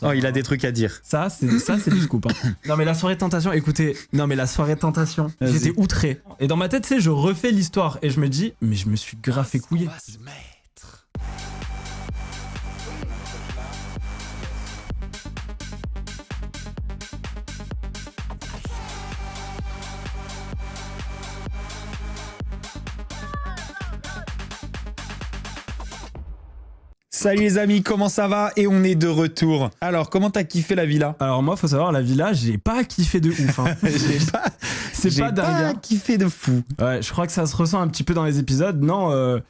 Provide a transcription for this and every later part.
Oh, il a des trucs à dire. Ça, c'est du scoop. Hein. Non, mais la soirée tentation, écoutez, Vas-y. j'étais outré. Et dans ma tête, tu sais, je refais l'histoire et je me dis, mais je me suis grave fait couiller. Salut les amis, comment ça va? Et on est de retour. Alors, comment t'as kiffé la villa? Alors moi, faut savoir, la villa, j'ai pas kiffé de ouf. Hein. C'est pas dingue. J'ai pas hein. kiffé de fou. Ouais, je crois que ça se ressent un petit peu dans les épisodes. Non,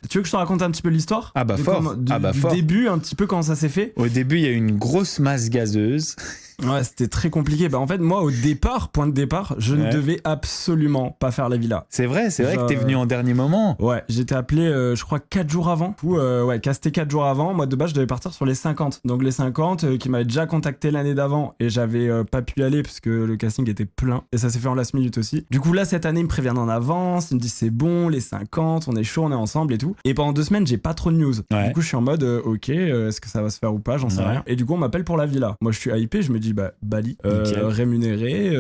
tu veux que je te raconte un petit peu l'histoire? Ah bah De fort. du Fort. début, un petit peu comment ça s'est fait. Au début, il y a eu une grosse masse gazeuse. Ouais, c'était très compliqué. Bah en fait, moi, au départ, point de départ, je ne devais absolument pas faire la villa. C'est vrai que t'es venu en dernier moment. Ouais, j'étais appelé, je crois, 4 jours avant. Ouais, casté 4 jours avant. Moi, de base, je devais partir sur les 50. Donc, les 50 qui m'avaient déjà contacté l'année d'avant et j'avais pas pu y aller parce que le casting était plein. Et ça s'est fait en last minute aussi. Du coup, là, cette année, ils me préviennent en avance. Ils me disent, c'est bon, les 50, on est chaud, on est ensemble et tout. Et pendant 2 semaines, j'ai pas trop de news. Ouais. Du coup, je suis en mode, ok, est-ce que ça va se faire ou pas? J'en sais rien. Et du coup, on m'appelle pour la villa. Moi, je suis hypé. Je me dis, bah, Bali, rémunéré.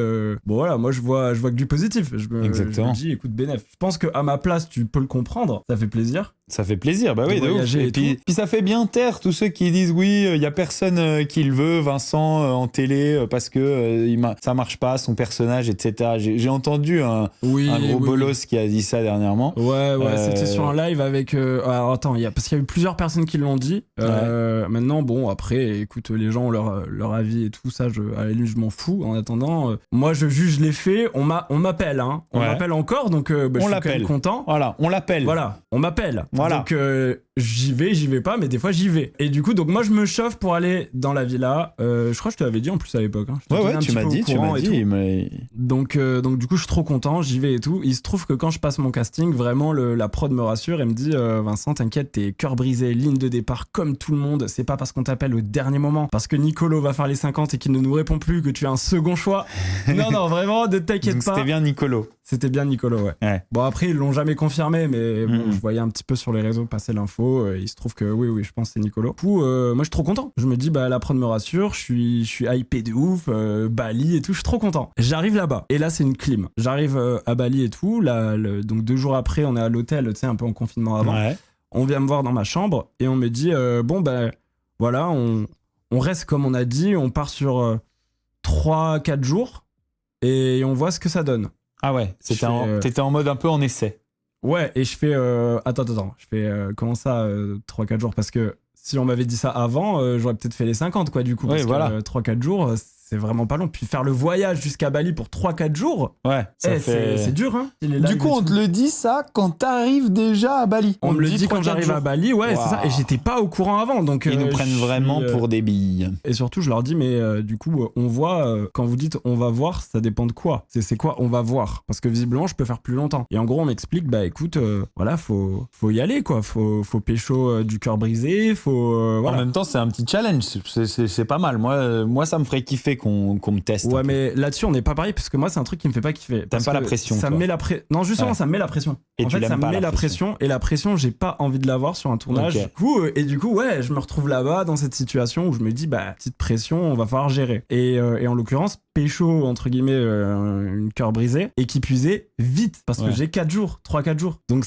Bon, voilà, moi, je vois que du positif. Je me dis, écoute, bénef. Je pense qu'à ma place, tu peux le comprendre. Ça fait plaisir. Ça fait plaisir, bah oui, de ouf. Et puis ça fait bien taire tous ceux qui disent oui, il y a personne qui le veut, Vincent, en télé, parce que ça marche pas, son personnage, etc. J'ai entendu un gros bolos qui a dit ça dernièrement. Ouais, c'était sur un live avec... alors attends, parce qu'il y a eu plusieurs personnes qui l'ont dit. Maintenant, bon, après, écoute, les gens ont leur avis et tout ça, à la limite, je m'en fous. En attendant, moi, je juge les faits. On m'appelle, hein. On m'appelle encore, donc je suis quand même content. Voilà, on l'appelle. Voilà, on m'appelle. Voilà. Donc j'y vais pas, mais des fois j'y vais. Et du coup, donc moi je me chauffe pour aller dans la villa. Je crois que je te l'avais dit en plus à l'époque. Hein. Ouais, tu m'as dit. Donc du coup, je suis trop content, j'y vais et tout. Il se trouve que quand je passe mon casting, vraiment la prod me rassure et me dit Vincent, t'inquiète, t'es cœur brisé, ligne de départ comme tout le monde. C'est pas parce qu'on t'appelle au dernier moment, parce que Nicolo va faire les 50 et qu'il ne nous répond plus que tu as un second choix. non, vraiment, ne t'inquiète pas. C'était bien Nicolo. C'était bien Nicolo, ouais. Bon, après, ils l'ont jamais confirmé, mais bon, je voyais un petit peu sur les réseaux passer l'info. Il se trouve que oui, je pense que c'est Nicolo. Du coup, moi, je suis trop content. Je me dis, bah, la prod me rassure, je suis hypé de ouf, Bali et tout, je suis trop content. J'arrive là-bas. Et là, c'est une clim. J'arrive à Bali et tout. Là, donc, 2 jours après, on est à l'hôtel, tu sais, un peu en confinement avant. Ouais. On vient me voir dans ma chambre et on me dit, bon, ben, voilà, on reste comme on a dit, on part sur 3-4 jours et on voit ce que ça donne. Ah ouais, t'étais en mode un peu en essai. Ouais, et je fais... Attends, je fais comment ça 3-4 jours? Parce que si on m'avait dit ça avant, j'aurais peut-être fait les 50, quoi, du coup. Parce que 3-4 jours, c'est vraiment pas long. Puis faire le voyage jusqu'à Bali pour 3-4 jours, c'est dur, hein. Du coup, on te le dit ça quand t'arrives déjà à Bali. On me le dit quand j'arrive à Bali, ouais, c'est ça. Et j'étais pas au courant avant, donc... Ils nous prennent vraiment pour des billes. Et surtout, je leur dis, mais du coup, on voit... quand vous dites on va voir, ça dépend de quoi? C'est quoi on va voir? Parce que visiblement, je peux faire plus longtemps. Et en gros, on m'explique, bah écoute, voilà, faut y aller, quoi. Faut pécho du cœur brisé, voilà. En même temps, c'est un petit challenge. C'est pas mal. Moi, ça me ferait kiffer qu'on me teste. Ouais, mais là-dessus, on n'est pas pareil parce que moi, c'est un truc qui me fait pas kiffer. T'aimes pas la pression? Ça me met la pression. Non, justement, ça me met la pression. Et en fait, ça me met la pression. Et la pression, j'ai pas envie de l'avoir sur un tournage. Okay. Du coup, ouais, je me retrouve là-bas dans cette situation où je me dis, bah, petite pression, on va falloir gérer. Et en l'occurrence, pécho, entre guillemets, une cœur brisé et qui puisait vite parce que j'ai 3-4 jours. Donc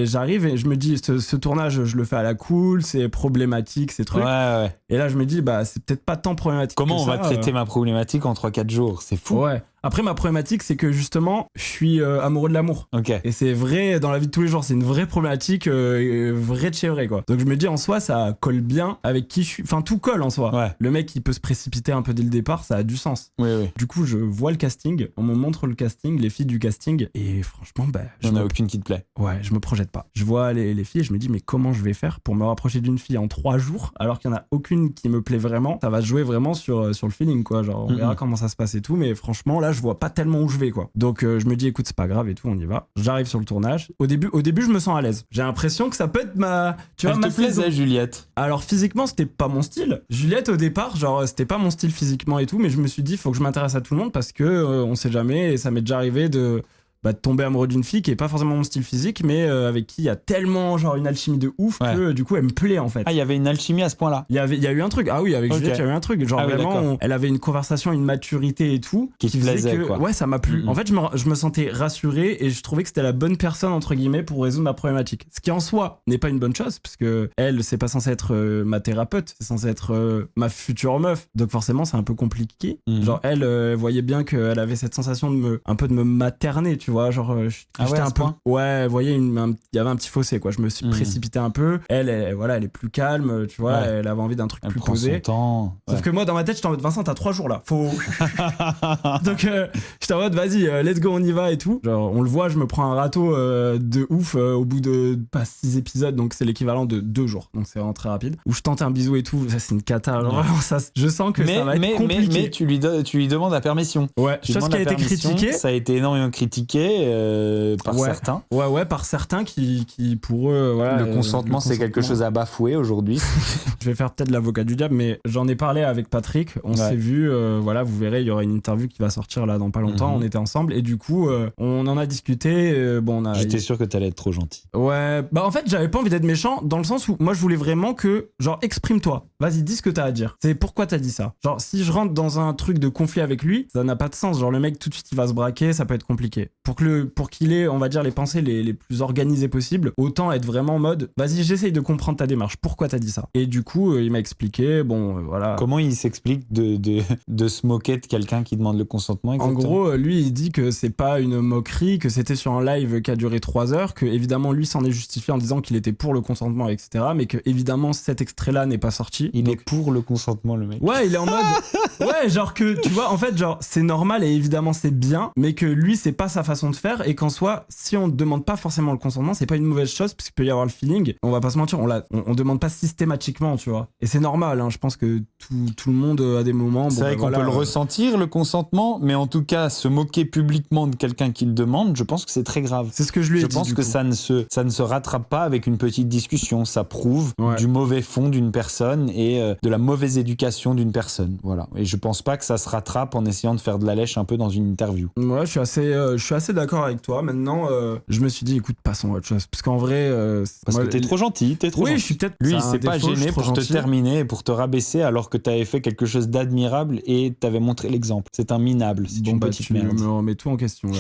j'arrive et je me dis, ce tournage, je le fais à la cool, c'est problématique, ces trucs. Ouais. Et là, je me dis, bah, c'est peut-être pas tant problématique. Comment on va traiter ma problématique en 3-4 jours? C'est fou. Ouais. Après, ma problématique, c'est que justement, je suis amoureux de l'amour. Okay. Et c'est vrai dans la vie de tous les jours, c'est une vraie problématique, vraie de chez vrai, quoi. Donc je me dis, en soi, ça colle bien avec qui je suis. Enfin, tout colle en soi. Ouais. Le mec, il peut se précipiter un peu dès le départ, ça a du sens. Oui. Du coup, je vois le casting, on me montre le casting, les filles du casting, et franchement, bah... Il n'y en a aucune qui te plaît. Ouais, je me projette pas. Je vois les filles et je me dis, mais comment je vais faire pour me rapprocher d'une fille en 3 jours, alors qu'il n'y en a aucune qui me plaît vraiment? Ça va se jouer vraiment sur le feeling, quoi. Genre, on verra comment ça se passe et tout, mais franchement, là, je vois pas tellement où je vais, quoi. Donc je me dis, écoute, c'est pas grave et tout, on y va. J'arrive sur le tournage. Au début, je me sens à l'aise. J'ai l'impression que ça peut être ma... Tu vois, elle te plaisait, Juliette? Alors physiquement, c'était pas mon style. Juliette, au départ, genre, c'était pas mon style physiquement et tout, mais je me suis dit, faut que je m'intéresse à tout le monde parce que on sait jamais, et ça m'est déjà arrivé de de tomber amoureux d'une fille qui est pas forcément mon style physique, mais avec qui il y a tellement genre une alchimie de ouf que du coup elle me plaît en fait. Ah, il y avait une alchimie à ce point-là. Il y a eu un truc. Ah oui, avec Juliette, il y a eu un truc. Genre vraiment, elle avait une conversation, une maturité et tout qui plaisait que, quoi. Ouais, ça m'a plu. En fait, je me sentais rassuré et je trouvais que c'était la bonne personne entre guillemets pour résoudre ma problématique. Ce qui en soi n'est pas une bonne chose parce que elle, c'est pas censé être ma thérapeute, c'est censé être ma future meuf. Donc forcément, c'est un peu compliqué. Genre elle voyait bien qu'elle avait cette sensation de me materner, tu vois, genre j'étais un peu ouais, vous voyez, il y avait un petit fossé quoi. Je me suis précipité un peu. Elle est plus calme, tu vois, elle avait envie d'un truc plus posé. Son temps. Sauf que moi dans ma tête, j'étais en mode Vincent, t'as 3 jours là. Faut donc j'étais en mode vas-y, let's go, on y va et tout. Genre on le voit, je me prends un râteau de ouf au bout de 6 épisodes, donc c'est l'équivalent de 2 jours. Donc c'est vraiment très rapide. Où je tente un bisou et tout, ça c'est une cata. Genre, vraiment, ça, je sens que ça va être compliqué. Mais tu lui demandes la permission. Ouais, chose qui a été critiquée. Ça a été énormément critiqué par certains. Ouais, par certains qui pour eux, voilà. Le consentement, c'est quelque chose à bafouer aujourd'hui. Je vais faire peut-être l'avocat du diable, mais j'en ai parlé avec Patrick. On s'est vu, voilà, vous verrez, il y aura une interview qui va sortir là dans pas longtemps. On était ensemble et du coup, on en a discuté. J'étais sûr que t'allais être trop gentil. Ouais, bah en fait, j'avais pas envie d'être méchant dans le sens où moi je voulais vraiment que, genre, exprime-toi. Vas-y, dis ce que t'as à dire. C'est pourquoi t'as dit ça. Genre, si je rentre dans un truc de conflit avec lui, ça n'a pas de sens. Genre, le mec tout de suite il va se braquer, ça peut être compliqué. Pour qu'il ait, on va dire, les pensées les plus organisées possibles, autant être vraiment en mode, vas-y, j'essaye de comprendre ta démarche. Pourquoi t'as dit ça? Et du coup, il m'a expliqué, voilà. Comment il s'explique de se moquer de quelqu'un qui demande le consentement exactement? En gros, lui, il dit que c'est pas une moquerie, que c'était sur un live qui a duré 3 heures, que évidemment, lui s'en est justifié en disant qu'il était pour le consentement, etc. Mais que évidemment, cet extrait-là n'est pas sorti. Il est pour le consentement, le mec. Ouais, il est en mode. Ouais, genre que, tu vois, en fait, genre, c'est normal et évidemment, c'est bien, mais que lui, c'est pas sa façon de faire et qu'en soi, si on demande pas forcément le consentement, c'est pas une mauvaise chose parce qu'il peut y avoir le feeling. On va pas se mentir, on demande pas systématiquement, tu vois. Et c'est normal, hein, je pense que tout le monde a des moments. C'est vrai qu'on peut le ressentir, le consentement, mais en tout cas, se moquer publiquement de quelqu'un qui le demande, je pense que c'est très grave. C'est ce que je lui ai dit. Je pense que ça ne se rattrape pas avec une petite discussion. Ça prouve du mauvais fond d'une personne et de la mauvaise éducation d'une personne. Voilà. Et je pense pas que ça se rattrape en essayant de faire de la lèche un peu dans une interview. Ouais, je suis assez d'accord avec toi. Maintenant, je me suis dit, écoute, passons à autre chose. Parce qu'en vrai. Parce que t'es trop gentil. Oui, je suis peut-être. Lui, il s'est pas gêné pour te terminer et pour te rabaisser alors que t'avais fait quelque chose d'admirable et t'avais montré l'exemple. C'est un minable. C'est une petite merde. Tu me remets tout en question là.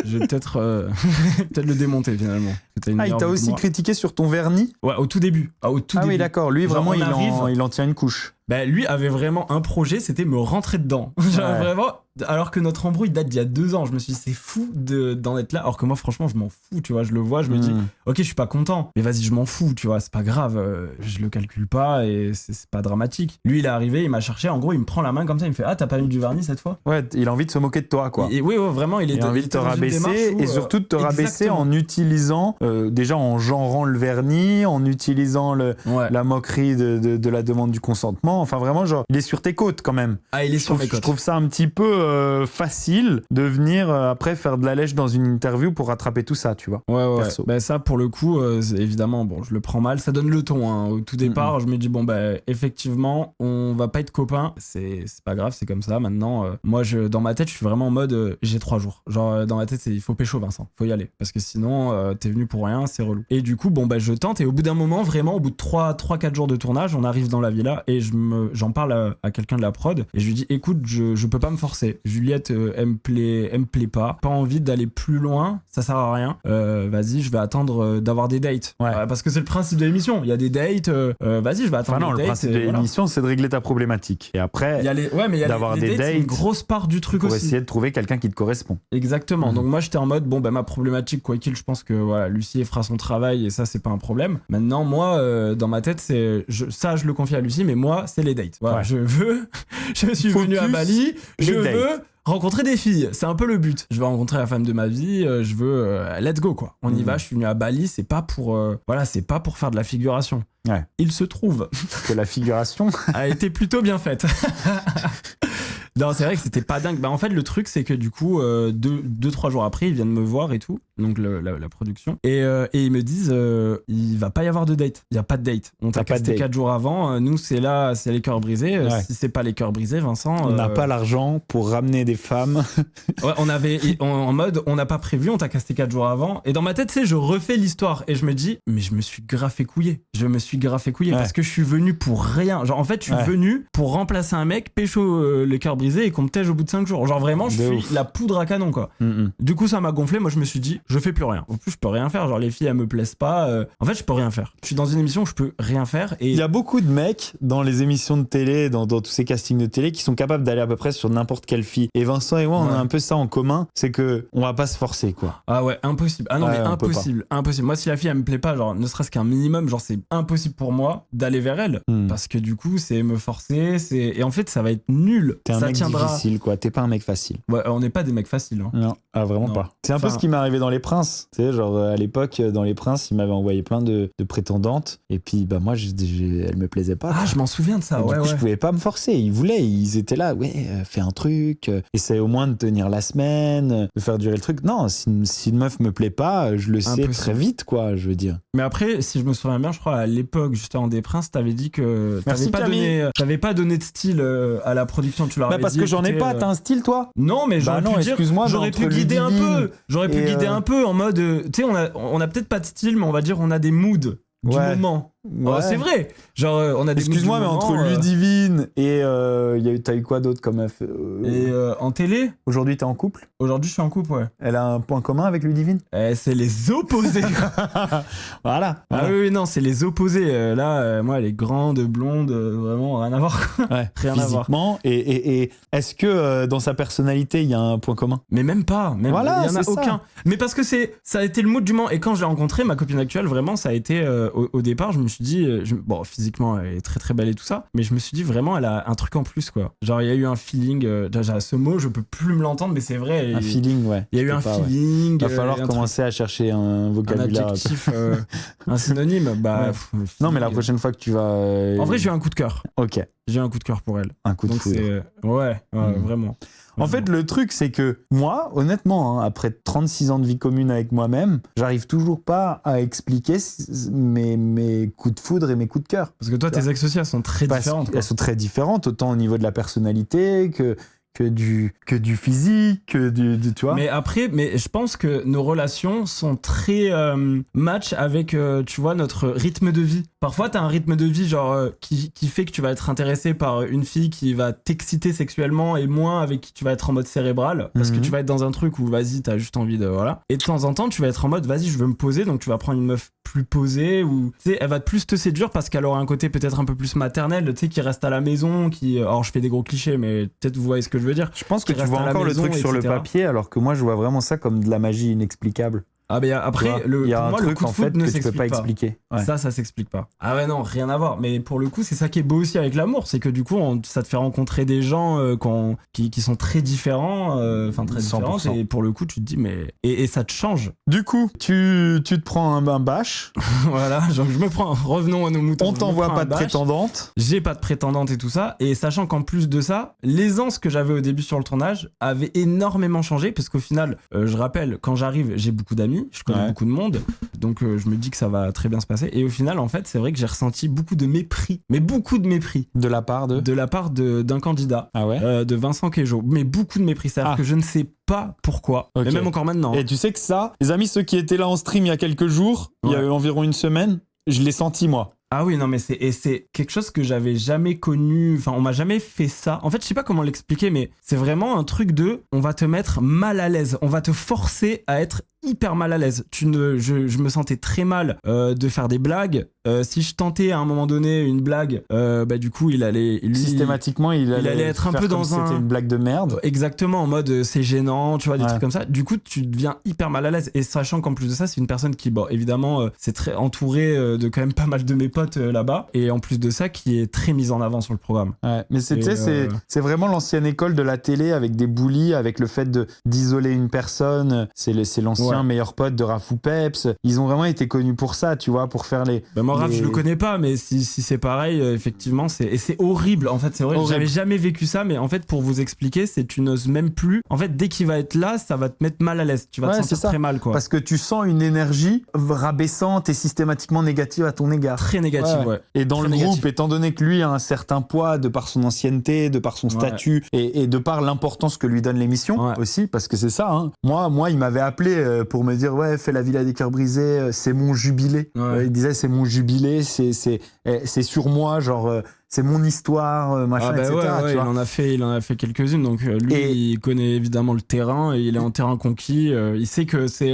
Je vais peut-être le démonter finalement. Il t'a aussi critiqué sur ton vernis? Ouais, au tout début. Ah oui, d'accord. Lui, vraiment, il en tient une couche. Bah, lui avait vraiment un projet, c'était me rentrer dedans. Genre vraiment, alors que notre embrouille date d'il y a 2 ans. Je me suis dit, c'est fou d'en être là. Alors que moi, franchement, je m'en fous, tu vois. Je le vois, je me dis, ok, je suis pas content, mais vas-y, je m'en fous, tu vois. C'est pas grave, je le calcule pas et c'est pas dramatique. Lui, il est arrivé, il m'a cherché. En gros, il me prend la main comme ça, il me fait, ah, t'as pas mis du vernis cette fois? Ouais, il a envie de se moquer de toi, quoi. Et oui, vraiment, il a envie de te rabaisser et surtout de te rabaisser en utilisant, déjà en genrant le vernis, en utilisant la moquerie de la demande du consentement. Enfin, vraiment, genre, il est sur tes côtes quand même. Ah, il est sur mes côtes. Je trouve ça un petit peu facile de venir après faire de la lèche dans une interview pour rattraper tout ça, tu vois. Ouais. Bah, ça, pour le coup, évidemment, bon, je le prends mal. Ça donne le ton, hein. Au tout départ, je me dis, bon, bah, effectivement, on va pas être copains. C'est pas grave, c'est comme ça. Maintenant, moi, dans ma tête, je suis vraiment en mode, j'ai 3 jours. Genre, dans ma tête, il faut pécho, Vincent. Faut y aller. Parce que sinon, t'es venu pour rien, c'est relou. Et du coup, bon, bah, je tente. Et au bout d'un moment, vraiment, au bout de 3-4 jours de tournage, on arrive dans la villa et j'en parle à quelqu'un de la prod. Et je lui dis, écoute, je peux pas me forcer. Juliette, elle me plaît pas. Pas envie d'aller plus loin. Ça sert à rien. Vas-y, je vais attendre d'avoir des dates. Ouais. Parce que c'est le principe de l'émission. Il y a des dates. Vas-y, je vais attendre des dates. Le principe de l'émission, c'est de régler ta problématique. Et après, d'avoir des dates, c'est une grosse part du truc pour aussi. Essayer de trouver quelqu'un qui te correspond. Exactement. Donc moi, j'étais en mode, bon, bah, ma problématique, quoi qu'il, je pense que voilà, Lucie fera son travail et ça, c'est pas un problème. Maintenant, moi, dans ma tête, je le confie à Lucie, mais moi, c'est les dates. Voilà, je suis venu à Bali, je veux rencontrer des filles, c'est un peu le but. Je veux rencontrer la femme de ma vie, je veux let's go quoi. On y va, je suis venu à Bali, c'est pas pour faire de la figuration. Ouais. Il se trouve que la figuration a été plutôt bien faite. Non, c'est vrai que c'était pas dingue. Bah, en fait, le truc, c'est que du coup, 2-3 jours après, ils viennent me voir et tout, donc la production, et ils me disent il va pas y avoir de date. Il y a pas de date. On t'a casté 4 jours avant. Nous, c'est les cœurs brisés. Si c'est pas les cœurs brisés, Vincent. On n'a pas l'argent pour ramener des femmes. Ouais, en mode, on n'a pas prévu, on t'a casté 4 jours avant. Et dans ma tête, tu sais, je refais l'histoire et je me dis, mais je me suis grave fait couiller. Parce que je suis venu pour rien. Genre, en fait, je suis venu pour remplacer un mec, pécho les cœurs brisés et qu'on me tège au bout de 5 jours. Genre, vraiment, je suis la poudre à canon, quoi. Du coup, ça m'a gonflé. Moi, je me suis dit, je fais plus rien. En plus, je peux rien faire. Genre, les filles, elles me plaisent pas. En fait, je peux rien faire. Je suis dans une émission où je peux rien faire. Et il y a beaucoup de mecs dans les émissions de télé, dans tous ces castings de télé, qui sont capables d'aller à peu près sur n'importe quelle fille. Et Vincent et moi, on a un peu ça en commun. C'est que on va pas se forcer, quoi. Ah ouais, impossible. Ah non, mais impossible. Moi, si la fille, elle me plaît pas, genre, ne serait-ce qu'un minimum, genre, c'est impossible pour moi d'aller vers elle. Parce que du coup, c'est me forcer. Et en fait, ça va être nul. T'es un ça mec difficile, quoi. T'es pas un mec facile. Ouais, on n'est pas des mecs faciles. Hein. Non, vraiment pas. C'est un peu ce qui m'est arrivé dans Les Princes. Tu sais, genre, à l'époque, dans Les Princes, il m'avait envoyé plein de prétendantes. Et puis, bah, moi, elle me plaisait pas. Ah, je m'en souviens de ça, du coup, je pouvais pas me forcer. Ils étaient là, fais un truc, essaie au moins de tenir la semaine, de faire durer le truc. Non, si une meuf me plaît pas, je le sais très vite, quoi, je veux dire. Mais après, si je me souviens bien, je crois, à l'époque, juste avant des Princes, t'avais dit que t'avais pas donné de style à la production, tu leur avais dit. Parce que j'en ai pas, t'as un style, toi? Non, mais j'aurais pu guider un peu. J'aurais pu guider un peu en mode, tu sais, on a peut-être pas de style, mais on va dire, on a des moods du moment. Ouais. Oh, c'est vrai. Genre, on a des. Excuse-moi, mais entre Ludivine et t'as eu quoi d'autre comme meuf Et en télé. Aujourd'hui, t'es en couple. Aujourd'hui, je suis en couple, ouais. Elle a un point commun avec Ludivine. C'est les opposés. Voilà. Ah oui, non, c'est les opposés. Là, moi, elle est grande, blonde, vraiment rien à voir. Ouais. Rien à voir. Physiquement. Et est-ce que dans sa personnalité, il y a un point commun? Mais même pas. Voilà, il y en a aucun. Ça. Mais parce que ça a été le mood du moment. Et quand je l'ai rencontrée, ma copine actuelle, vraiment, ça a été au départ, je me suis dit, bon, physiquement, elle est très très belle et tout ça, mais je me suis dit vraiment, elle a un truc en plus, quoi. Genre, il y a eu un feeling, ce mot, je peux plus me l'entendre, mais c'est vrai. Un feeling, ouais. Il y a eu un feeling. Il va falloir commencer à chercher un vocabulaire. Un adjectif, un synonyme. Bah, ouais. Non, mais la prochaine fois que tu vas. En vrai, j'ai eu un coup de cœur. Ok. J'ai eu un coup de cœur pour elle. Un coup de foudre. Vraiment. En fait, le truc, c'est que moi, honnêtement, après 36 ans de vie commune avec moi-même, j'arrive toujours pas à expliquer mes coups de foudre et mes coups de cœur. Parce que toi, tes ex aussi, elles sont très différentes. Elles sont très différentes, autant au niveau de la personnalité que du physique, tu vois. Mais je pense que nos relations sont très match avec, tu vois, notre rythme de vie. Parfois, t'as un rythme de vie genre qui fait que tu vas être intéressé par une fille qui va t'exciter sexuellement et moins avec qui tu vas être en mode cérébral. Parce que tu vas être dans un truc où, vas-y, t'as juste envie de... Voilà. Et de temps en temps, tu vas être en mode, vas-y, je veux me poser. Donc, tu vas prendre une meuf plus posée ou... Tu sais, elle va plus te séduire parce qu'elle aura un côté peut-être un peu plus maternel, tu sais, qui reste à la maison, qui... Alors, je fais des gros clichés, mais peut-être vous voyez ce que je veux dire. Je pense que tu vois encore le truc sur le papier, alors que moi, je vois vraiment ça comme de la magie inexplicable. Ah mais après, il y a pour moi, truc, le coup de foudre ne s'explique pas. Expliquer. Ouais. Ça s'explique pas. Ah ouais, non, rien à voir. Mais pour le coup, c'est ça qui est beau aussi avec l'amour, c'est que du coup, ça te fait rencontrer des gens qui sont très différents, très différents. Et pour le coup, tu te dis, mais... Et ça te change. Du coup, tu te prends un bâche. Voilà, genre, je me prends... Revenons à nos moutons. On t'envoie pas de prétendante. J'ai pas de prétendante et tout ça. Et sachant qu'en plus de ça, l'aisance que j'avais au début sur le tournage avait énormément changé, parce qu'au final, je rappelle, quand j'arrive, j'ai beaucoup d'amis. Je connais beaucoup de monde, donc je me dis que ça va très bien se passer. Et au final, en fait, c'est vrai que j'ai ressenti beaucoup de mépris, mais beaucoup de mépris. De la part d'un candidat, de Vincent Queijo, mais beaucoup de mépris. C'est-à-dire que je ne sais pas pourquoi, et même encore maintenant. Et tu sais que ça, les amis, ceux qui étaient là en stream il y a quelques jours, il y a environ une semaine, je l'ai senti moi. Ah oui, non, mais c'est quelque chose que j'avais jamais connu. Enfin, on m'a jamais fait ça. En fait, je sais pas comment l'expliquer, mais c'est vraiment un truc on va te mettre mal à l'aise. On va te forcer à être hyper mal à l'aise. Je me sentais très mal de faire des blagues. Si je tentais à un moment donné une blague, du coup, systématiquement, il allait être un peu dans c'était une blague de merde. Exactement, en mode c'est gênant, tu vois, des trucs comme ça. Du coup, tu deviens hyper mal à l'aise. Et sachant qu'en plus de ça, c'est une personne qui, bon, évidemment, c'est très entouré de quand même pas mal de mes potes là-bas, et en plus de ça qui est très mise en avant sur le programme. Ouais, mais c'est vraiment l'ancienne école de la télé avec des bullies, avec le fait d'isoler une personne, c'est l'ancienne ancien meilleur pote de Raph ou Peps. Ils ont vraiment été connus pour ça, tu vois, pour faire les... Moi, Raph, je le connais pas, mais si c'est pareil, effectivement, et c'est horrible. En fait, c'est horrible. J'avais jamais vécu ça, mais en fait, pour vous expliquer, c'est tu n'oses même plus. En fait, dès qu'il va être là, ça va te mettre mal à l'aise. Tu vas te sentir très mal, quoi. Parce que tu sens une énergie rabaissante et systématiquement négative à ton égard. Très négative, ouais. Et dans le groupe, étant donné que lui a un certain poids de par son ancienneté, de par son statut et de par l'importance que lui donne l'émission aussi, parce que c'est ça. Hein. Moi, il m'avait appelé pour me dire fais la Villa des Cœurs Brisés, c'est mon jubilé. Il disait c'est mon jubilé, c'est sur moi, genre c'est mon histoire, machin, etc. Il en a fait quelques-unes. Donc lui, il connaît évidemment le terrain, et il est en terrain conquis. Il sait que c'est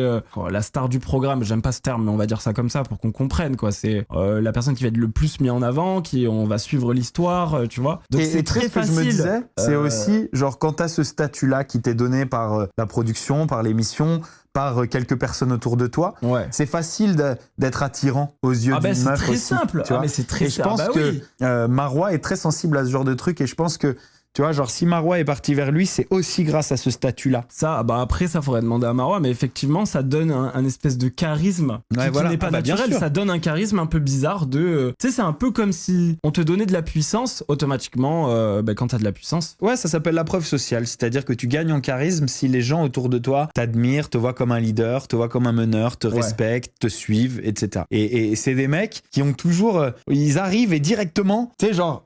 la star du programme. J'aime pas ce terme, mais on va dire ça comme ça pour qu'on comprenne, quoi. C'est la personne qui va être le plus mis en avant, on va suivre l'histoire, tu vois. Donc c'est très facile. Ce que je me disais, c'est aussi genre quand t'as ce statut-là qui t'est donné par la production, par l'émission, par quelques personnes autour de toi, c'est facile d'être attirant aux yeux d'une meuf. C'est très simple. C'est très simple. Je pense que Marois est très sensible à ce genre de truc, et je pense que tu vois, genre si Marois est parti vers lui, c'est aussi grâce à ce statut-là. Ça, après, ça faudrait demander à Marois, mais effectivement, ça donne un espèce de charisme qui n'est pas naturel. Ça donne un charisme un peu bizarre de... tu sais, c'est un peu comme si on te donnait de la puissance, automatiquement, quand t'as de la puissance... Ouais, ça s'appelle la preuve sociale, c'est-à-dire que tu gagnes en charisme si les gens autour de toi t'admirent, te voient comme un leader, te voient comme un meneur, te respectent, te suivent, etc. Et c'est des mecs qui ont toujours... ils arrivent et directement, tu sais, genre...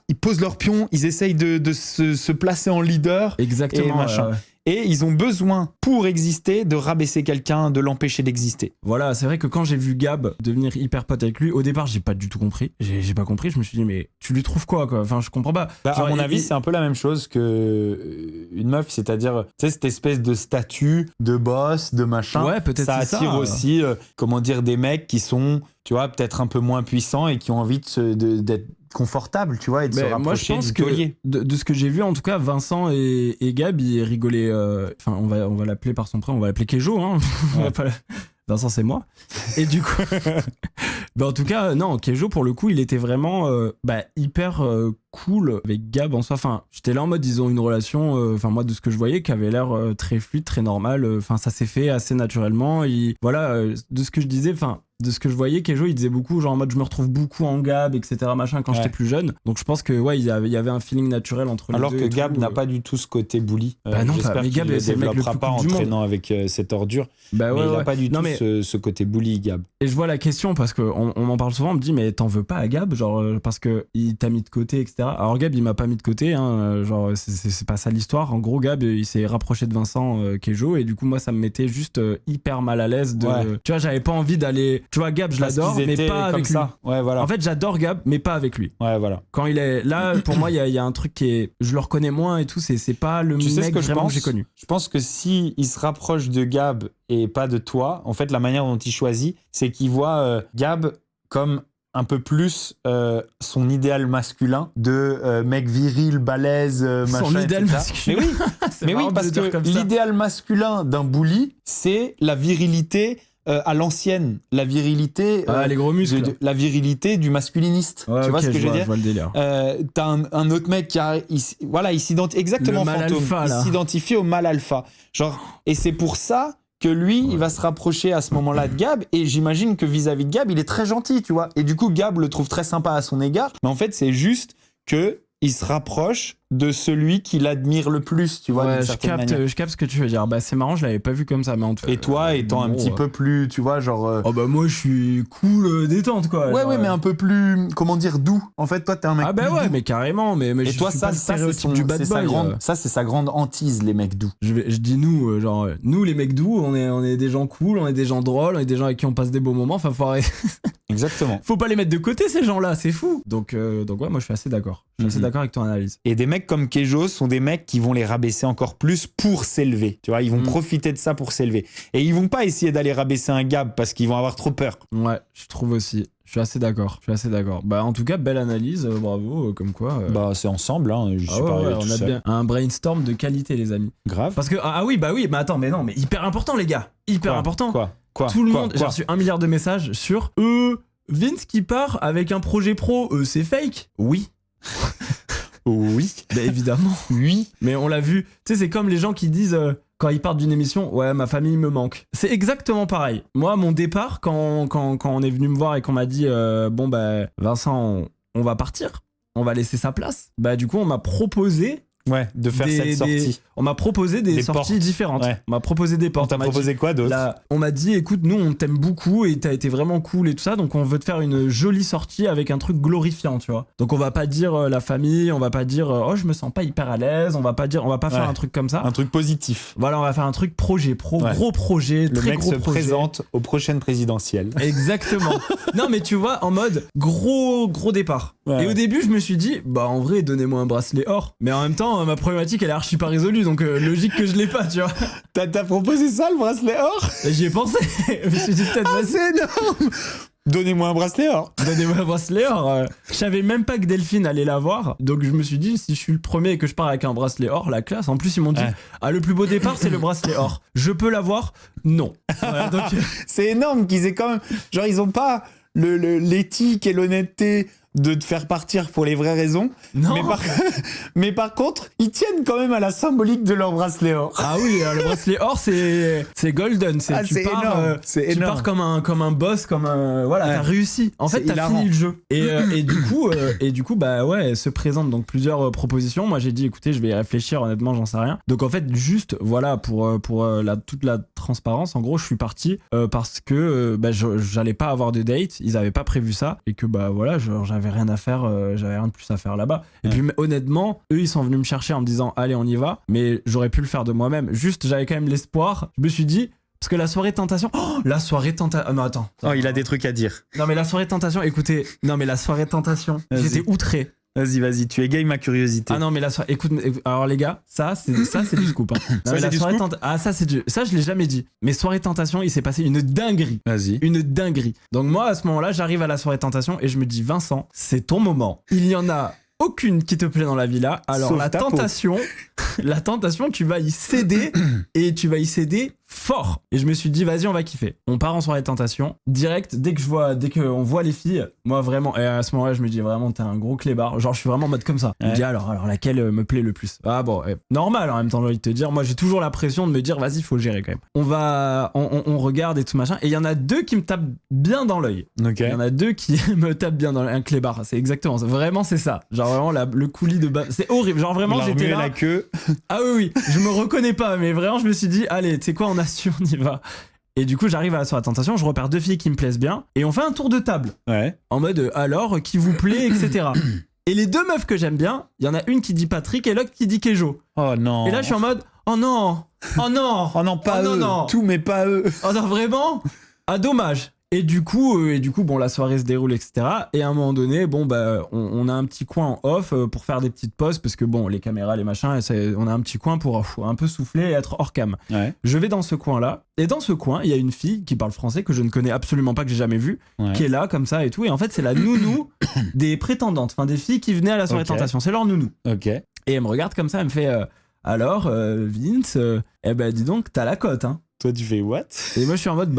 ils posent leur pion, ils essayent de se placer en leader. Exactement. Et machin. Et ils ont besoin, pour exister, de rabaisser quelqu'un, de l'empêcher d'exister. Voilà, c'est vrai que quand j'ai vu Gab devenir hyper pote avec lui, au départ, j'ai pas du tout compris. J'ai pas compris, je me suis dit, mais tu lui trouves quoi? Enfin, je comprends pas. Genre, à mon avis, c'est un peu la même chose que une meuf, c'est-à-dire, tu sais, cette espèce de statut, de boss, de machin. Ouais, peut-être ça attire aussi, des mecs qui sont, tu vois, peut-être un peu moins puissants et qui ont envie d'être confortable, tu vois, et de se rapprocher. Moi, je pense que de ce que j'ai vu, en tout cas, Vincent et Gab, ils rigolaient. Enfin, on va l'appeler par son prénom, on va l'appeler Kejo, hein. Vincent, c'est moi. Et du coup, en tout cas, non, Kejo, pour le coup, il était vraiment hyper cool avec Gab en soi. Enfin, j'étais là en mode, ils ont une relation, moi, de ce que je voyais, qui avait l'air très fluide, très normal. Enfin, ça s'est fait assez naturellement. De ce que je disais, de ce que je voyais, Kejo, il disait beaucoup, genre en mode, je me retrouve beaucoup en Gab, etc., machin, quand j'étais plus jeune. Donc, je pense que, il y avait un feeling naturel entre les deux. Alors que Gab n'a pas du tout ce côté bully. Non, j'espère mais Gab, qu'il ne c'est le mec le plus pas en cool du traînant avec cette ordure. Mais il n'a pas du tout ce côté bully, Gab. Et je vois la question, parce qu'on m'en parle souvent, on me dit, mais t'en veux pas à Gab, genre, parce qu'il t'a mis de côté, etc. Alors, Gab, il m'a pas mis de côté, hein, genre, c'est pas ça l'histoire. En gros, Gab, il s'est rapproché de Vincent Kejo, et du coup, moi, ça me mettait juste hyper mal à l'aise de... Tu vois, j'avais pas envie d'aller... Tu vois, Gab, je l'adore, mais pas avec lui. Ouais, voilà. En fait, j'adore Gab, mais pas avec lui. Ouais, voilà. Quand il est là, pour moi, il y a un truc qui est... Je le reconnais moins et tout, c'est pas le mec vraiment que j'ai connu. Je pense que si il se rapproche de Gab et pas de toi, en fait, la manière dont il choisit, c'est qu'il voit Gab comme un peu plus son idéal masculin de mec viril, balèze, machin, son idéal etc. masculin. Mais oui, parce que l'idéal masculin d'un bully, c'est la virilité à l'ancienne, la virilité, les gros muscles, la virilité du masculiniste. Tu vois ce que je veux dire? Je vois le délire. T'as un autre mec qui il s'identifie exactement fantôme. Il s'identifie au mâle alpha. Genre, et c'est pour ça que lui, il va se rapprocher à ce moment-là de Gab, et j'imagine que vis-à-vis de Gab, il est très gentil, tu vois. Et du coup, Gab le trouve très sympa à son égard, mais en fait, c'est juste que il se rapproche de celui qui l'admire le plus, tu vois, d'une certaine manière. Je capte ce que tu veux dire. C'est marrant, je l'avais pas vu comme ça, mais en tout cas. Et toi, étant un petit peu plus, tu vois, genre... moi, je suis cool, détente, quoi. Ouais, mais un peu plus, comment dire, doux. En fait, toi, t'es un mec plus doux. Mais carrément, mais et toi, ça, c'est du bad boy. Ça, c'est sa grande hantise, les mecs doux. Je dis nous, genre, nous, les mecs doux, on est des gens cool, on est des gens drôles, on est des gens avec qui on passe des beaux moments, enfin, faut arrêter. Exactement. Faut pas les mettre de côté, ces gens-là, c'est fou. Donc ouais, moi, je suis assez d'accord. Je suis assez d'accord avec ton analyse. Et des mecs comme Kejo sont des mecs qui vont les rabaisser encore plus pour s'élever. Tu vois, ils vont profiter de ça pour s'élever. Et ils vont pas essayer d'aller rabaisser un Gab parce qu'ils vont avoir trop peur. Ouais, je trouve aussi. Je suis assez d'accord. En tout cas, belle analyse, bravo, comme quoi. C'est ensemble, hein. Je suis pas arrivé tout seul. Bien un brainstorm de qualité, les amis. Grave. Parce que mais attends, mais hyper important, les gars. Hyper important. Quoi Tout le monde. J'ai reçu 1 milliard de messages sur Vince qui part avec un projet pro, c'est fake. Oui. Oui. Évidemment. Oui. Mais on l'a vu. Tu sais, c'est comme les gens qui disent quand ils partent d'une émission, ouais, ma famille me manque. C'est exactement pareil. Moi, mon départ, quand on est venu me voir et qu'on m'a dit, bon, bah, Vincent, on va partir, on va laisser sa place. Bah, du coup, on m'a proposé. Ouais, de faire cette sortie. On m'a proposé des sorties portes. différentes. Ouais. On m'a proposé des portes. On t'a proposé quoi d'autre? On m'a dit, écoute, nous, on t'aime beaucoup et t'as été vraiment cool et tout ça, donc on veut te faire une jolie sortie avec un truc glorifiant, tu vois. Donc on va pas dire la famille, on va pas dire, oh, je me sens pas hyper à l'aise, on va pas faire un truc comme ça. Un truc positif. Voilà, on va faire un truc projet, gros projet, le très mec gros se projet. présente aux prochaines présidentielles. Exactement. Non, mais tu vois, en mode gros départ. Ouais. Et au début, je me suis dit, bah en vrai, donnez-moi un bracelet or. Mais en même temps, ma problématique, elle est archi pas résolue, donc logique que je l'ai pas, tu vois. T'as proposé ça, le bracelet or? Et j'y ai pensé. Je me suis dit, peut-être, vas-y. C'est énorme. Donnez-moi un bracelet or. Donnez-moi un bracelet or. Je savais même pas que Delphine allait l'avoir, donc je me suis dit, si je suis le premier et que je pars avec un bracelet or, la classe. En plus, ils m'ont dit, le plus beau départ, c'est le bracelet or. Je peux l'avoir? Non. Voilà, donc... C'est énorme qu'ils aient quand même... Genre, ils ont pas l'éthique et l'honnêteté de te faire partir pour les vraies raisons. Non. Mais par contre, ils tiennent quand même à la symbolique de leur bracelet or. Ah oui, le bracelet or, c'est golden. Tu pars comme un boss, t'as réussi. En fait, t'as fini le jeu. Et du coup, bah ouais, se présentent donc plusieurs propositions. Moi, j'ai dit, écoutez, je vais y réfléchir. Honnêtement, j'en sais rien. Donc en fait, juste, voilà, pour toute la transparence, en gros, je suis parti parce que j'allais pas avoir de date. Ils avaient pas prévu ça et que bah voilà, j'avais rien à faire, j'avais rien de plus à faire là-bas. Et puis honnêtement, eux ils sont venus me chercher en me disant allez on y va, mais j'aurais pu le faire de moi-même. Juste j'avais quand même l'espoir. Je me suis dit parce que la soirée tentation, non attends. Oh il a des trucs à dire. Non mais la soirée tentation, écoutez, la soirée tentation, j'étais outré. Vas-y, tu égayes ma curiosité. Ah non mais la soirée, écoute, alors les gars, ça c'est du scoop. Hein. Non, ça, ça je l'ai jamais dit. Mais soirée tentation, il s'est passé une dinguerie. Vas-y. Une dinguerie. Donc moi à ce moment-là, j'arrive à la soirée tentation et je me dis Vincent, c'est ton moment. Il y en a aucune qui te plaît dans la villa. Alors sauf la tentation, tu vas y céder et tu vas y céder fort. Et je me suis dit vas-y on va kiffer. On part en soirée tentation. Direct dès qu'on voit les filles, moi vraiment, et à ce moment-là je me dis vraiment t'es un gros clébard. Genre je suis vraiment en mode comme ça. Je me dis alors laquelle me plaît le plus? Ah bon, normal en même temps j'ai envie de te dire. Moi j'ai toujours la pression de me dire vas-y faut gérer quand même. On regarde et tout machin. Et il y en a deux qui me tapent bien dans l'œil. Okay. Il y en a deux qui me tapent bien dans l'œil. Un clébard, c'est exactement ça. Vraiment c'est ça. Genre vraiment le coulis de bas. C'est horrible. Genre vraiment j'étais là. La queue. Ah oui, je me reconnais pas, mais vraiment je me suis dit allez tu sais quoi on y va. Et du coup j'arrive à la soirée tentation, je repère deux filles qui me plaisent bien et on fait un tour de table en mode alors qui vous plaît etc. Et les deux meufs que j'aime bien, il y en a une qui dit Patrick et l'autre qui dit Kejo. Oh non. Et là je suis en mode oh non pas eux non. Tout mais pas eux. Oh non vraiment. Ah dommage. Et du coup, bon, la soirée se déroule, etc. Et à un moment donné, bon, bah, on a un petit coin en off pour faire des petites pauses parce que bon, les caméras, les machins, on a un petit coin pour un peu souffler et être hors cam. Ouais. Je vais dans ce coin-là. Et dans ce coin, il y a une fille qui parle français que je ne connais absolument pas, que j'ai jamais vue, qui est là, comme ça et tout. Et en fait, c'est la nounou des prétendantes, enfin, des filles qui venaient à la soirée tentation. C'est leur nounou. Ok. Et elle me regarde comme ça, elle me fait alors, Vince, dis donc, t'as la cote, hein. Toi, tu fais what? Et moi, je suis en mode,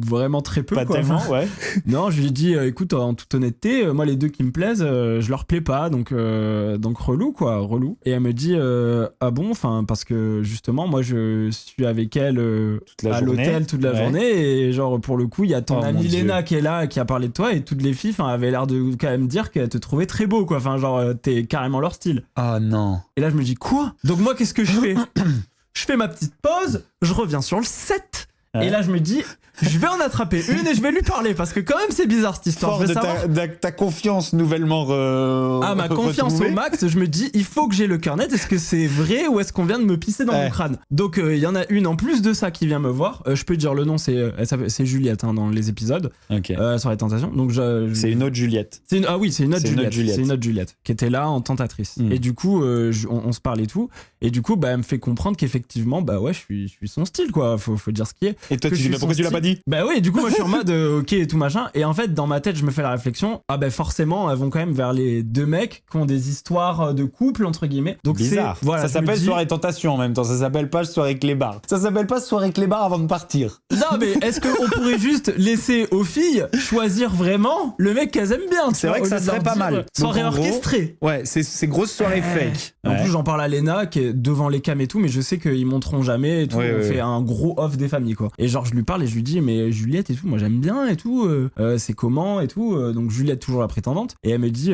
vraiment très peu. Pas quoi. tellement, ouais. Non, je lui ai dit, écoute, en toute honnêteté, moi, les deux qui me plaisent, je leur plais pas, donc relou, quoi, relou. Et elle me dit, ah bon, enfin, parce que justement, moi, je suis avec elle à l'hôtel toute la journée, et genre, pour le coup, il y a ton amie Léna qui est là, qui a parlé de toi, et toutes les filles, avaient l'air de quand même dire qu'elles te trouvaient très beau, quoi. Enfin, genre, t'es carrément leur style. Ah non. Et là, je me dis, quoi? Donc, moi, qu'est-ce que je fais? Je fais ma petite pause, je reviens sur le set. Et là, je me dis, je vais en attraper une et je vais lui parler parce que quand même, c'est bizarre cette histoire. Fort de ta confiance nouvellement ma confiance retrouvée. au max, je me dis, il faut que j'ai le cœur net. Est-ce que c'est vrai ou est-ce qu'on vient de me pisser dans mon crâne? Donc, il y en a une en plus de ça qui vient me voir. Je peux dire le nom, c'est Juliette dans les épisodes. Ok. Sur les tentations. Donc, c'est une autre Juliette. C'est une autre Juliette. C'est une autre Juliette qui était là en tentatrice. Et du coup, on se parle et tout. Et du coup, elle me fait comprendre qu'effectivement, je suis son style, quoi. Faut dire ce qui est. Et toi, tu dis, mais pourquoi tu l'as pas dit? Bah oui, du coup, moi, je suis en mode, ok, et tout machin. Et en fait, dans ma tête, je me fais la réflexion, ah bah forcément, elles vont quand même vers les deux mecs qui ont des histoires de couple, entre guillemets. Donc bizarre. Voilà, ça s'appelle soirée tentation en même temps. Ça s'appelle pas soirée clébard. Ça s'appelle pas soirée clébard avant de partir. Non, mais est-ce qu'on pourrait juste laisser aux filles choisir vraiment le mec qu'elles aiment bien? C'est vrai que ça serait pas mal. Soirée orchestrée. Ouais, c'est grosse soirée fake. En plus, j'en parle à Léna qui est devant les cams et tout, mais je sais qu'ils monteront jamais et tout. On fait un gros off des familles, quoi. Et genre, je lui parle et je lui dis, mais Juliette et tout, moi j'aime bien et tout, c'est comment et tout. Donc Juliette, toujours la prétendante. Et elle me dit,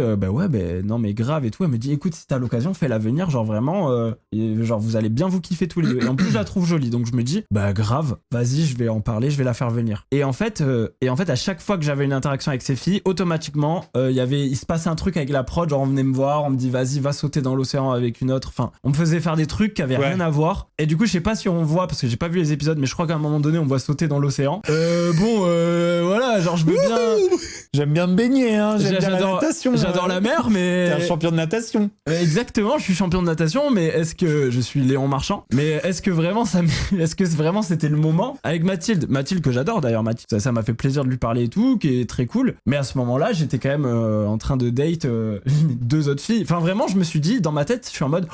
non, mais grave et tout. Elle me dit, écoute, si t'as l'occasion, fais-la venir, genre vraiment, genre vous allez bien vous kiffer tous les deux. Et en plus, je la trouve jolie. Donc je me dis, bah grave, vas-y, je vais en parler, je vais la faire venir. Et en fait, à chaque fois que j'avais une interaction avec ces filles, automatiquement, il se passait un truc avec la prod, genre on venait me voir, on me dit, vas-y, va sauter dans l'océan avec une autre. Enfin, on me faisait faire des trucs qui avaient rien à voir. Et du coup, je sais pas si on voit, parce que j'ai pas vu les épisodes, mais je crois qu'à un moment donné, on voit sauter dans l'océan. Voilà, genre je veux bien. J'aime bien me baigner, hein. J'aime bien la natation. J'adore la mer, mais. T'es un champion de natation. Exactement, je suis champion de natation, mais est-ce que je suis Léon Marchand? Mais est-ce que vraiment c'était le moment avec Mathilde que j'adore d'ailleurs, Mathilde, ça m'a fait plaisir de lui parler et tout, qui est très cool. Mais à ce moment-là, j'étais quand même en train de date deux autres filles. Enfin vraiment, je me suis dit dans ma tête, je suis en mode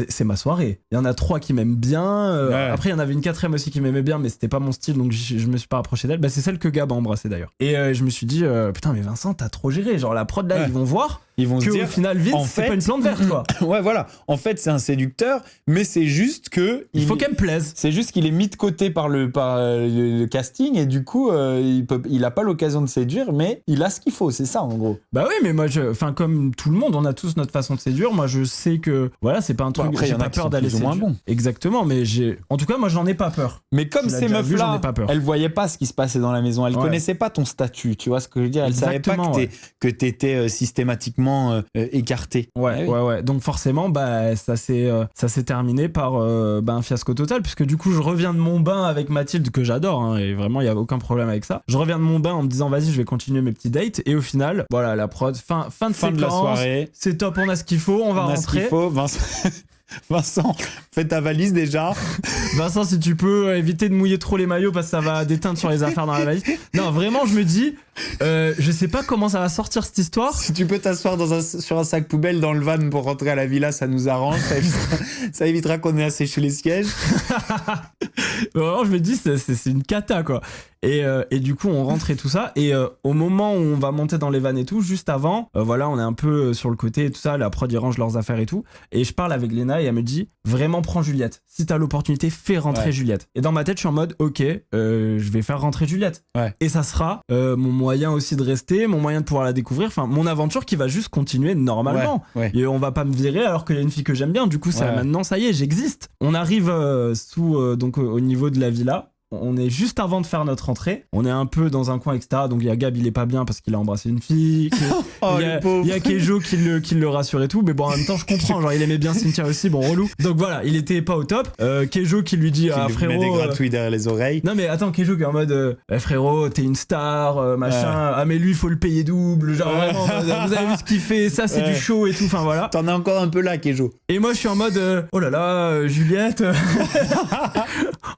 c'est ma soirée. Il y en a 3 qui m'aiment bien. Après, il y en avait une 4e aussi qui m'aimait bien, mais c'était pas mon style, donc je me suis pas approché d'elle. Bah, c'est celle que Gab a embrassée d'ailleurs. Et je me suis dit putain, mais Vincent, t'as trop géré. Genre la prod là, ils vont voir. Ils vont se dire, au final, Vince, c'est pas une plante verte, quoi. Ouais, voilà. En fait, c'est un séducteur, mais c'est juste que il faut qu'elle me plaise. C'est juste qu'il est mis de côté par le casting et du coup, il a pas l'occasion de séduire, mais il a ce qu'il faut. C'est ça, en gros. Bah oui, mais moi, comme tout le monde, on a tous notre façon de séduire. Moi, je sais que voilà, c'est pas un truc. Après, j'ai pas peur d'aller séduire. Bon. Exactement, mais en tout cas, moi, j'en ai pas peur. Mais comme ces meufs-là, elles voyaient pas ce qui se passait dans la maison. Elles connaissaient pas ton statut. Tu vois ce que je veux dire? Elles savaient pas que t'étais systématiquement écarté. Ouais. Donc forcément, bah ça s'est terminé par un fiasco total, puisque du coup je reviens de mon bain avec Mathilde que j'adore, hein, et vraiment il y a aucun problème avec ça. Je reviens de mon bain en me disant vas-y, je vais continuer mes petits dates, et au final, voilà, la prod, fin de séquence, de la soirée. C'est top, on a ce qu'il faut, on va rentrer. Ce qu'il faut, Vincent, fais ta valise déjà. Vincent, si tu peux éviter de mouiller trop les maillots parce que ça va déteindre sur les affaires dans la valise. Non, vraiment, je me dis, je sais pas comment ça va sortir cette histoire. Si tu peux t'asseoir sur un sac poubelle dans le van pour rentrer à la villa, ça nous arrange. Ça évitera qu'on ait à sécher les sièges. Vraiment, je me dis, c'est une cata, quoi. Et du coup, on rentre et tout ça. Et au moment où on va monter dans les vannes et tout, juste avant, voilà, on est un peu sur le côté et tout ça. La prod, ils rangent leurs affaires et tout. Et je parle avec Léna et elle me dit, vraiment, prends Juliette. Si t'as l'opportunité, fais rentrer Juliette. Et dans ma tête, je suis en mode, ok, je vais faire rentrer Juliette. Et ça sera mon moyen aussi de rester, mon moyen de pouvoir la découvrir. Enfin, mon aventure qui va juste continuer normalement. Et on va pas me virer alors qu'il y a une fille que j'aime bien. Du coup, maintenant, ça y est, j'existe. On arrive donc au niveau de la villa. On est juste avant de faire notre entrée. On est un peu dans un coin, etc. Donc il y a Gab, il est pas bien parce qu'il a embrassé une fille. Il y a Kejo qui le rassure et tout. Mais bon, en même temps, je comprends. Genre, il aimait bien Cynthia aussi. Bon, relou. Donc voilà, il était pas au top. Kejo qui lui dit frérot. Il met des gratouilles derrière les oreilles. Non, mais attends, Kejo qui est en mode frérot, t'es une star, machin. Ah, mais lui, faut le payer double. Genre, vraiment, vous avez vu ce qu'il fait. Ça, c'est du show et tout. Enfin, voilà. T'en as encore un peu là, Kejo. Et moi, je suis en mode oh là là, Juliette.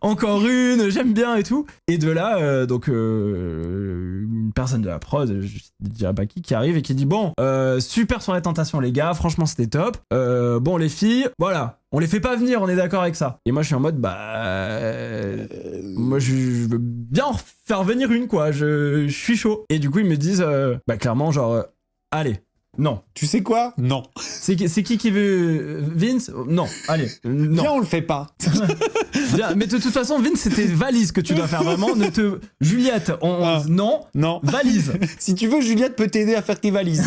Encore une. J'aime bien et tout. Et de là, une personne de la prod, je dirais pas qui arrive et qui dit bon, super soirée tentation les gars, franchement c'était top. Bon les filles, voilà, on les fait pas venir, on est d'accord avec ça. Et moi je suis en mode moi je veux bien en faire venir une quoi, je suis chaud. Et du coup ils me disent clairement genre allez. Non. Tu sais quoi? Non. C'est qui veut Vince? Non. Allez. Non. Viens, on le fait pas. Bien, mais de toute façon, Vince, c'était valise que tu dois faire vraiment. Juliette, non. Valise. Si tu veux, Juliette peut t'aider à faire tes valises.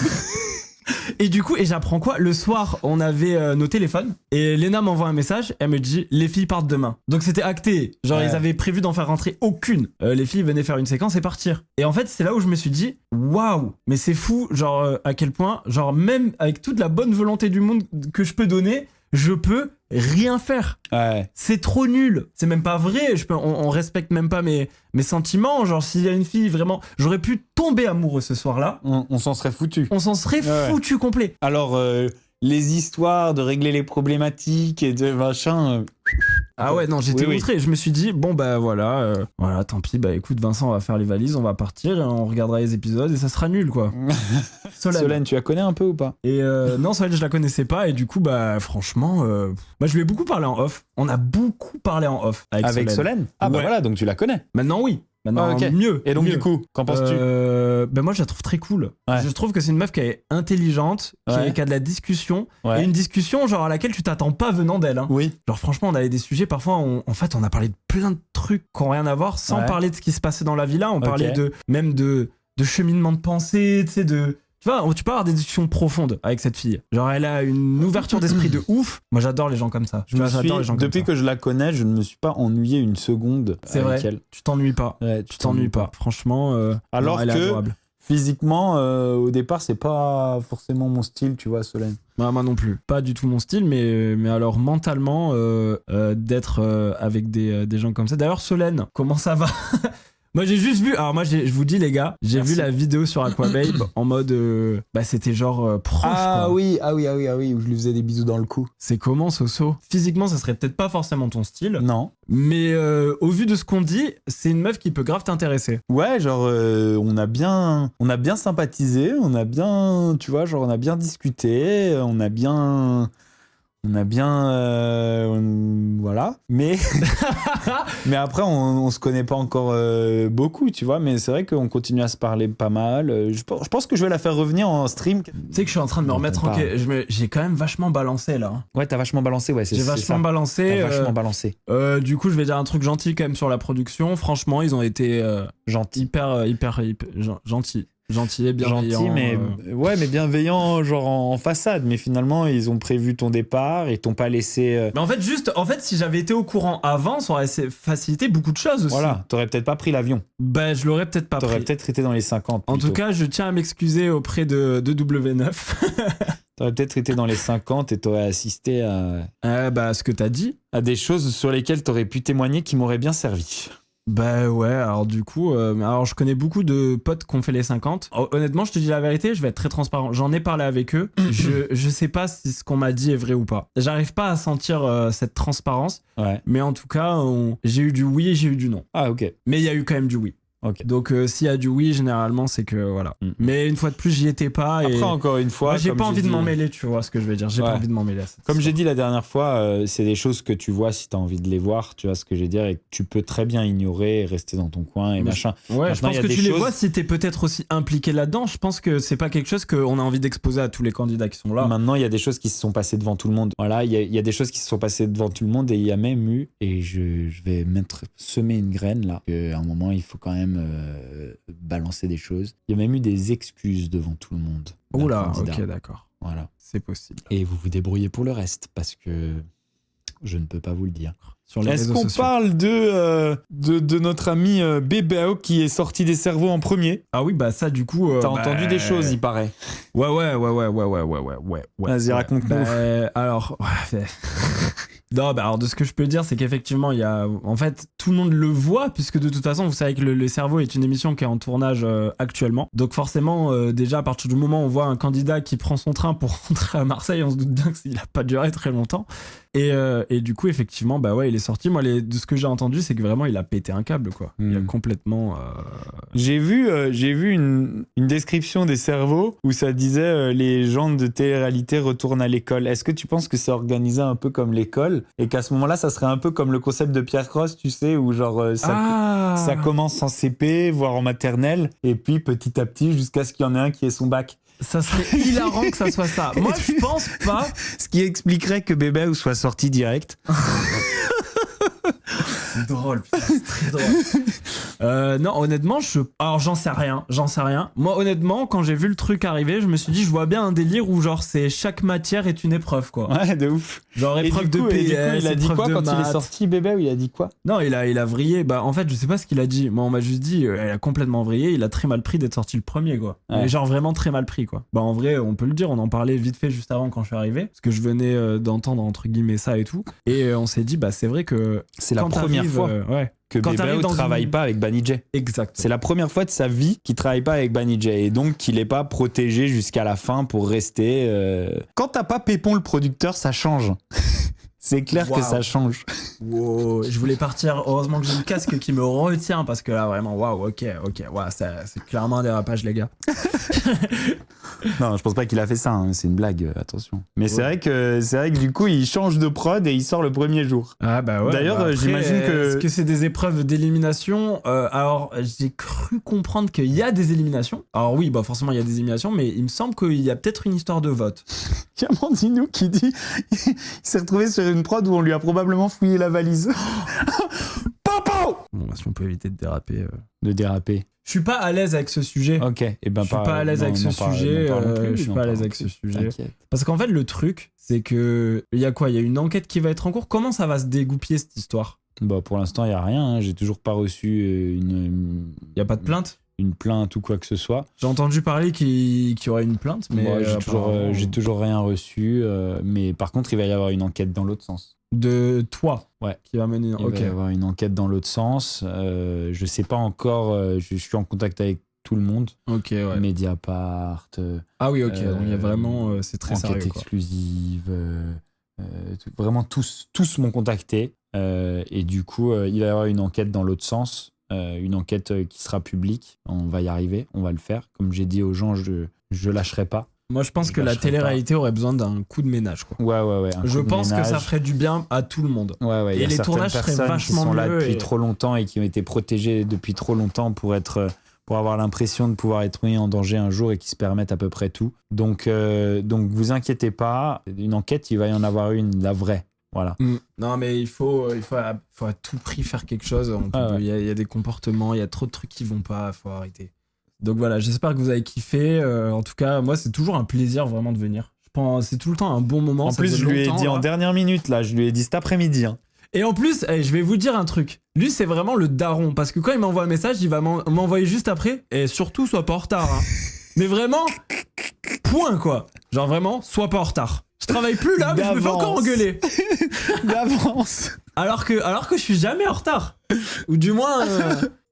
Et du coup, j'apprends quoi? Le soir, on avait nos téléphones et Léna m'envoie un message. Elle me dit les filles partent demain. Donc c'était acté. Genre ils avaient prévu d'en faire rentrer aucune. Les filles venaient faire une séquence et partir. Et en fait, c'est là où je me suis dit waouh, mais c'est fou. Genre à quel point, genre même avec toute la bonne volonté du monde que je peux donner, je peux rien faire. C'est trop nul. C'est même pas vrai. On respecte même pas mes sentiments. Genre, s'il y a une fille, vraiment, j'aurais pu tomber amoureux ce soir-là. On s'en serait foutu. On s'en serait foutu complet. Alors, les histoires de régler les problématiques et de machin... Ah ouais, non, j'étais outré. Je me suis dit, bon, bah voilà, tant pis, bah écoute, Vincent, on va faire les valises, on va partir, et on regardera les épisodes et ça sera nul, quoi. Solène, tu la connais un peu ou pas? Et non, Solène, je la connaissais pas, et du coup, bah franchement, je lui ai beaucoup parlé en off. On a beaucoup parlé en off avec Solène. Ah bah voilà, donc tu la connais. Maintenant, oui. Maintenant, mieux. Et donc, mieux. du coup, qu'en penses-tu? Moi, je la trouve très cool. Ouais. Je trouve que c'est une meuf qui est intelligente, qui a de la discussion. Et une discussion, genre, à laquelle tu t'attends pas venant d'elle. Hein. Oui. Genre, franchement, on avait des sujets, parfois, on a parlé de plein de trucs qui n'ont rien à voir, sans parler de ce qui se passait dans la villa. On parlait même de cheminement de pensée, tu sais, Tu vois, tu peux avoir des discussions profondes avec cette fille. Genre, elle a une ouverture d'esprit de ouf. Moi, j'adore les gens comme ça. Depuis que je la connais, je ne me suis pas ennuyé une seconde. C'est vrai. Elle. Tu t'ennuies pas. Ouais, tu t'ennuies pas. Franchement, alors elle est que adorable. Physiquement, au départ, c'est pas forcément mon style, tu vois, Solène. Moi non plus. Pas du tout mon style, mais alors mentalement, d'être avec des gens comme ça. D'ailleurs, Solène, comment ça va? Moi j'ai juste vu, je vous dis les gars, j'ai vu la vidéo sur Aquababe en mode, c'était genre proche. Ah quoi. oui, où je lui faisais des bisous dans le cou. C'est comment Soso? Physiquement ça serait peut-être pas forcément ton style. Non. Mais au vu de ce qu'on dit, c'est une meuf qui peut grave t'intéresser. Ouais, genre on a bien sympathisé, on a bien discuté, voilà, mais après on se connaît pas encore beaucoup, tu vois, mais c'est vrai qu'on continue à se parler pas mal. Je pense que je vais la faire revenir en stream. Tu sais que je suis en train de me remettre j'ai quand même vachement balancé là. Ouais, t'as vachement balancé, ouais. J'ai vachement balancé. T'as vachement balancé. Du coup, je vais dire un truc gentil quand même sur la production. Franchement, ils ont été gentils, hyper gentils. Gentil et bienveillant. Gentil, mais bienveillant, genre en façade. Mais finalement, ils ont prévu ton départ et t'ont pas laissé. Mais en fait, si j'avais été au courant avant, ça aurait facilité beaucoup de choses aussi. Voilà, t'aurais peut-être pas pris l'avion. Ben, je l'aurais peut-être pas pris. T'aurais peut-être été dans les 50. En tout cas, je tiens à m'excuser auprès de W9. T'aurais peut-être été dans les 50 et t'aurais assisté à ce que t'as dit. À des choses sur lesquelles t'aurais pu témoigner qui m'auraient bien servi. Bah ouais, alors du coup, je connais beaucoup de potes qui ont fait les 50. Honnêtement, je te dis la vérité, je vais être très transparent. J'en ai parlé avec eux. Je sais pas si ce qu'on m'a dit est vrai ou pas. J'arrive pas à sentir cette transparence. Ouais. Mais en tout cas, j'ai eu du oui et j'ai eu du non. Ah ok. Mais il y a eu quand même du oui. Okay. Donc s'il y a du oui, généralement c'est que voilà. Mais une fois de plus, j'y étais pas. Après encore une fois, moi, j'ai pas envie de m'en mêler, tu vois ce que je veux dire. J'ai pas envie de m'en mêler. Comme j'ai dit la dernière fois, c'est des choses que tu vois si t'as envie de les voir, tu vois ce que je veux dire, et que tu peux très bien ignorer et rester dans ton coin et machin. Ouais, je pense que tu les vois si t'es peut-être aussi impliqué là-dedans. Je pense que c'est pas quelque chose qu'on a envie d'exposer à tous les candidats qui sont là. Maintenant, il y a des choses qui se sont passées devant tout le monde. Voilà, il y a des choses qui se sont passées devant tout le monde et il y a même eu, et je vais semer une graine là, qu'à un moment il faut quand même balancer des choses. Il y a même eu des excuses devant tout le monde. Oula, ok, d'accord. Voilà. C'est possible. Et vous vous débrouillez pour le reste, parce que je ne peux pas vous le dire. Est-ce qu'on parle de notre ami Bébéo qui est sorti des cerveaux en premier? Ah oui, bah ça du coup... T'as entendu des choses, il paraît. Ouais. Vas-y, raconte-nous. Alors... Non, alors de ce que je peux dire, c'est qu'effectivement, il y a, en fait, tout le monde le voit, puisque de toute façon, vous savez que le cerveau est une émission qui est en tournage actuellement. Donc forcément, déjà, à partir du moment où on voit un candidat qui prend son train pour rentrer à Marseille, on se doute bien qu'il n'a pas duré très longtemps. Et du coup, effectivement, bah ouais, il est sorti. Moi, de ce que j'ai entendu, c'est que vraiment, il a pété un câble, quoi. Il a complètement... J'ai vu une description des cerveaux où ça disait les gens de télé-réalité retournent à l'école. Est-ce que tu penses que c'est organisé un peu comme l'école et qu'à ce moment-là, ça serait un peu comme le concept de Pierre Cross, tu sais, où genre ça commence en CP, voire en maternelle, et puis petit à petit jusqu'à ce qu'il y en ait un qui ait son bac. Ça serait hilarant que ça soit ça. Moi, je pense pas. Ce qui expliquerait que Bébé soit sorti direct. C'est drôle, putain, c'est très drôle. Non, honnêtement, alors j'en sais rien. Moi, honnêtement, quand j'ai vu le truc arriver, je me suis dit, je vois bien un délire où genre chaque matière est une épreuve, quoi. Ouais, de ouf. Genre épreuve de PS, il a dit quoi quand il est sorti, Bébé? Il a dit quoi? Non, il a vrillé. Bah, en fait, je sais pas ce qu'il a dit. Moi, on m'a juste dit, il a complètement vrillé. Il a très mal pris d'être sorti le premier, quoi. Ouais. Mais genre vraiment très mal pris, quoi. Bah, en vrai, on peut le dire. On en parlait vite fait juste avant quand je suis arrivé, parce que je venais d'entendre entre guillemets ça et tout. Et on s'est dit, bah, c'est vrai que c'est la première fois que Bébé ne travaille pas avec Banijay. Exact. C'est la première fois de sa vie qu'il travaille pas avec Banijay et donc qu'il est pas protégé jusqu'à la fin pour rester. Quand t'as pas Pépon le producteur, ça change. C'est clair que ça change. Wow. Je voulais partir. Heureusement que j'ai le casque qui me retient parce que là, vraiment, waouh, ok. C'est clairement un dérapage, les gars. Non, je pense pas qu'il a fait ça. Hein. C'est une blague, attention. Mais c'est vrai que du coup, il change de prod et il sort le premier jour. Ah bah ouais. D'ailleurs, après, j'imagine que... Est-ce que c'est des épreuves d'élimination alors, j'ai cru comprendre qu'il y a des éliminations. Alors oui, bah forcément, il y a des éliminations, mais il me semble qu'il y a peut-être une histoire de vote. Il y a Mandinou qui dit il s'est retrouvé sur une prod où on lui a probablement fouillé la valise. Popo. Bon, bah, si on peut éviter de déraper. De déraper. Je suis pas à l'aise avec ce sujet. Ok. Et ben je suis pas à l'aise avec ce sujet. Je suis pas à l'aise avec ce sujet. Parce qu'en fait, le truc, c'est que il y a quoi ? Il y a une enquête qui va être en cours. Comment ça va se dégoupiller cette histoire ? Bah pour l'instant, il y a rien. Hein. J'ai toujours pas reçu une. Il y a pas de plainte ? Une plainte ou quoi que ce soit. J'ai entendu parler qu'il y aurait une plainte, mais moi, j'ai toujours rien reçu. Mais par contre, il va y avoir une enquête dans l'autre sens. De toi, ouais, qui va mener. Il va y avoir une enquête dans l'autre sens. Je sais pas encore. Je suis en contact avec tout le monde. Ok, ouais. Mediapart. Ah oui, ok. Donc il y a vraiment, c'est très sérieux. Enquête exclusive. Vraiment tous m'ont contacté. Et du coup, il va y avoir une enquête dans l'autre sens. Une enquête qui sera publique. On va y arriver, on va le faire. Comme j'ai dit aux gens, je lâcherai pas. Moi, je pense que la télé-réalité aurait besoin d'un coup de ménage, quoi. Ouais. Je pense que ça ferait du bien à tout le monde. Ouais. Et les tournages seraient vachement qui sont là mieux depuis trop longtemps et qui ont été protégés depuis trop longtemps pour avoir l'impression de pouvoir être mis en danger un jour et qui se permettent à peu près tout. Donc vous inquiétez pas. Une enquête, il va y en avoir une, la vraie. Voilà. Non, mais il faut à tout prix faire quelque chose. Il y a des comportements, il y a trop de trucs qui vont pas, il faut arrêter. Donc voilà, j'espère que vous avez kiffé. En tout cas, moi, c'est toujours un plaisir vraiment de venir. C'est tout le temps un bon moment. En plus, je lui ai dit en dernière minute, là, je lui ai dit cet après-midi. Hein. Et en plus, je vais vous dire un truc. Lui, c'est vraiment le daron. Parce que quand il m'envoie un message, il va m'envoyer juste après. Et surtout, sois pas en retard. Hein. Mais vraiment, point quoi. Genre vraiment, sois pas en retard. Je travaille plus là, mais je me fais encore engueuler. D'avance. Alors que je suis jamais en retard. Ou du moins,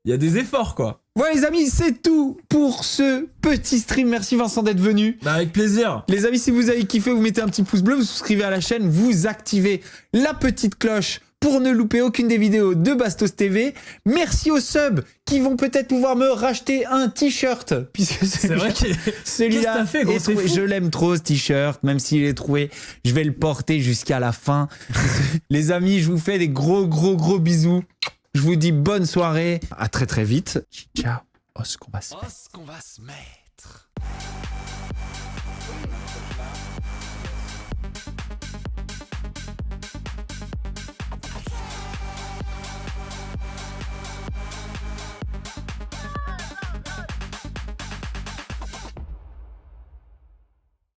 il y a des efforts quoi. Ouais les amis, c'est tout pour ce petit stream. Merci Vincent d'être venu. Bah avec plaisir. Les amis, si vous avez kiffé, vous mettez un petit pouce bleu, vous souscrivez à la chaîne, vous activez la petite cloche pour ne louper aucune des vidéos de Bastos TV. Merci aux subs qui vont peut-être pouvoir me racheter un t-shirt. Puisque c'est vrai que celui-là, je l'aime trop ce t-shirt, même s'il est troué, je vais le porter jusqu'à la fin. Les amis, je vous fais des gros bisous. Je vous dis bonne soirée. À très vite. Ciao. Os qu'on va se mettre.